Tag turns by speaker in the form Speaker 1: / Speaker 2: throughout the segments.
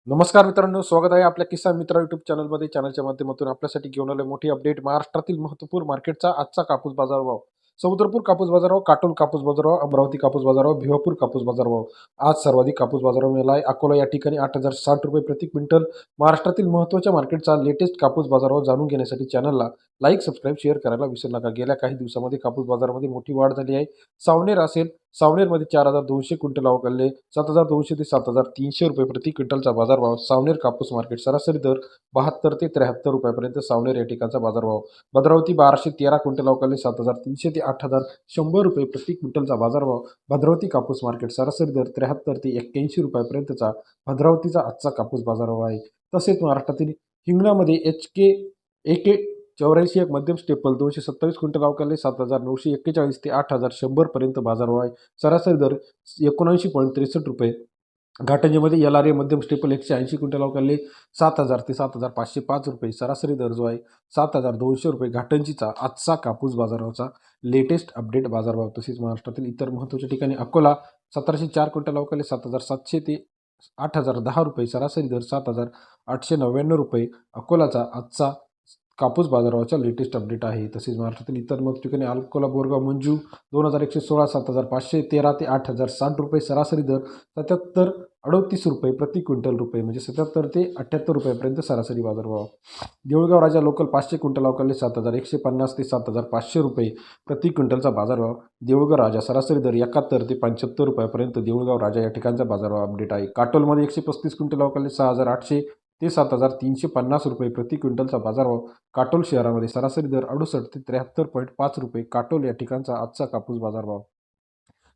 Speaker 1: नमस्कार मित्रांनो, स्वागत आहे आपल्या किसान मित्र युट्यूब चॅनलमध्ये. चॅनलच्या माध्यमातून आपल्यासाठी घेऊन आले मोठी अपडेट. महाराष्ट्रातील महत्त्वपूर्ण मार्केटचा आजचा कापूस बाजारभाव. समुद्रपूर कापूस बाजारभाव, काटोल कापूस बाजारभाव, अमरावती कापूस बाजारभाव, भिवापूर कापूस बाजारभाव. आज सर्वाधिक कापूस बाजारभाव मिळाला आहे. अकोला या ठिकाणी 8,060 रुपये प्रति क्विंटल. महाराष्ट्रातील महत्त्वाच्या मार्केटचा लेटेस्ट कापूस बाजारभाव जाणून घेण्यासाठी चॅनलला लाईक, सबस्क्राईब, शेअर करायला विसरू नका. गेल्या काही दिवसामध्ये कापूस बाजारामध्ये मोठी वाढ झाली आहे. सावनेर असेल, सावनेरमध्ये 4,200 क्विंटल अवघडले. 7,200 ते 7,300 रुपये प्रति क्विंटलचा बाजारभाव. सावनेर कापूस मार्केट सरासरी दर 72 ते 73 रुपयापर्यंत सावनेर या ठिकाणचा बाजारभाव. भद्रावती 1,213 क्विंटल अवघडले. 7,300 ते 8,100 रुपये प्रति क्विंटलचा बाजारभाव. भद्रावती कापूस मार्केट सरासरी दर 73 ते 81 रुपयापर्यंतचा भद्रावतीचा आजचा कापूस बाजारभाव आहे. तसेच महाराष्ट्रातील हिंगणामध्ये AK 84 एक मध्यम स्टेपल 227 क्विंटल अवकाले. 7,941 ते 8,100 पर्यंत बाजारभाव आहे. सरासरी दर 79.63 रुपये. घाटंजीमध्ये LRA मध्यम स्टेपल 180 क्विंटल अवकाले. 7,000 ते 7,505 रुपये. सरासरी दर जो आहे 7,200 रुपये. घाटंजीचा आजचा कापूस बाजाराचा लेटेस्ट अपडेट बाजारभाव. तसेच महाराष्ट्रातील इतर महत्त्वाच्या ठिकाणी अकोला 1,704 क्विंटल अवकाले. 7,700 ते 8,010 रुपये. सरासरी दर 7,899 रुपये. अकोलाचा आजचा कापूस बाजाराचा लेटेस्ट अपडेट आहे. तसेच महाराष्ट्रातील इतर मग ठिकाणी अकोला, बोरगाव, मंजू 2,116, 7,513 ते 8,060 रुपये. सरासरी दर 77-38 रुपये प्रति क्विंटल रुपये, म्हणजे 77 ते 78 रुपयापर्यंत सरासरी बाजारभाव. Deulgaon Raja local 500 quintal अवकाले. 7,150 ते 7,500 रुपये प्रति क्विंटलचा बाजारभाव. देऊळगाव राजा सरासरी दर 71 ते 75 रुपयापर्यंत देऊळगाव राजा या ठिकाणचा बाजारभाव अपडेट आहे. काटोलमध्ये 135 क्विंटल अवकाले. 6,800 ते 7,350 रुपये प्रति क्विंटलचा बाजारभाव. काटोल शहरामध्ये सरासरी दर 68 ते 73.5 रुपये. काटोल या ठिकाणचा आजचा कापूस बाजारभाव.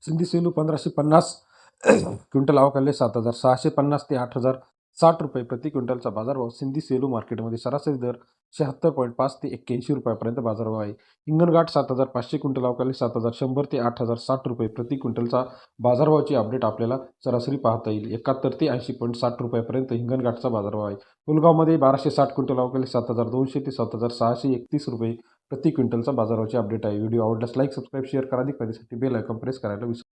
Speaker 1: सिंधी सेलू 1,550 क्विंटल अवकाले. 7,650 ते 8,060 रुपये प्रति क्विंटलचा बाजारभाव. सिंधी सेलू मार्केटमध्ये सरासरी दर 76.5 ते 81 रुपयापर्यंत बाजारभाव आहे. हिंगणघाट 7,500 क्विंटल अवकाले. 7,100 ते 8,060 रुपये प्रति क्विंटलचा बाजारभावाची अपडेट आपल्याला सरासरी पाहता येईल. 71 ते 80.60 रुपयापर्यंत हिंगणघाटचा बाजारभाव आहे. पुलगावमध्ये 1,260 क्विंटल अवकाले. 7,200 ते 7,631 रुपये प्रति क्विंटलचा बाजारभावाची अपडेट आहे. व्हिडिओ आवडल्यास लाईक, सबस्क्राईब, शेअर करा. अधिक माहितीसाठी बेल आयकॉन प्रेस करायला विसरू